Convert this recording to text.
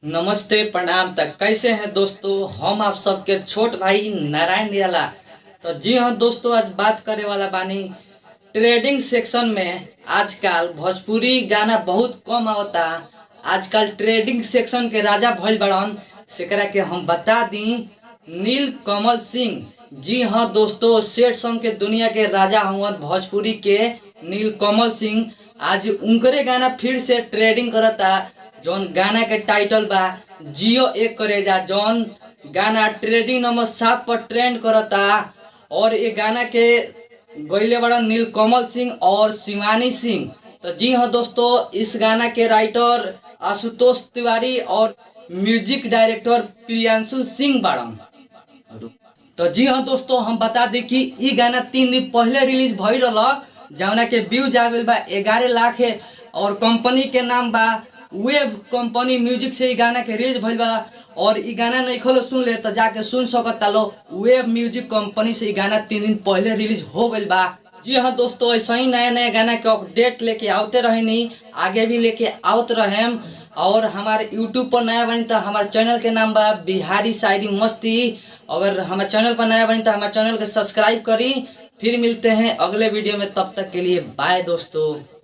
नमस्ते प्रणाम। तक कैसे हैं दोस्तों, हम आप सबके छोट भाई नारायण निराला। तो जी हाँ दोस्तों, आज बात करे वाला बानी ट्रेडिंग सेक्शन में। आजकल भोजपुरी गाना बहुत कम आवता। आजकल ट्रेडिंग सेक्शन के राजा भइल बड़न, सेकरा के हम बता दी नील कमल सिंह। जी हाँ दोस्तों, सेठ सॉन्ग के दुनिया के राजा हुआ भोजपुरी के नील कमल सिंह। आज उनकरे गाना फिर से ट्रेडिंग करता। जौन गाना के टाइटल बा जियो एक करेजा, जौन गाना ट्रेडिंग नंबर 7 पर ट्रेंड करता। और ये गाना के गईले बड़ा नील कमल सिंह और शिवानी सिंह। तो जी हाँ दोस्तों, इस गाना के राइटर आशुतोष तिवारी और म्यूजिक डायरेक्टर प्रियांशु सिंह बाड़न। तो जी हाँ दोस्तों, हम बता दी कि ई गाना 3 दिन पहले रिलीज भइल रहा, जौना के व्यूज आ गइल बा 11 लाख है। और कंपनी के नाम बा वेब कंपनी म्यूजिक से ई गाना के रिलीज भइल बा। और ई गाना नहीं खोलो सुन ले तो जाके सुन सकता लो। वेब म्यूजिक कंपनी से ई गाना 3 दिन पहले रिलीज हो गइल बा। जी हाँ दोस्तों, ऐसा ही नया नया गाना के अपडेट लेके आते रहे, नहीं आगे भी लेके आवत रहे। और हमारे यूट्यूब पर नया बनी तो हमारे चैनल के नाम बा बिहारी शायरी मस्ती। अगर हमारे चैनल पर नया बनी तो हमारे चैनल के सब्सक्राइब करी। फिर मिलते हैं अगले वीडियो में, तब तक के लिए बाय दोस्तों।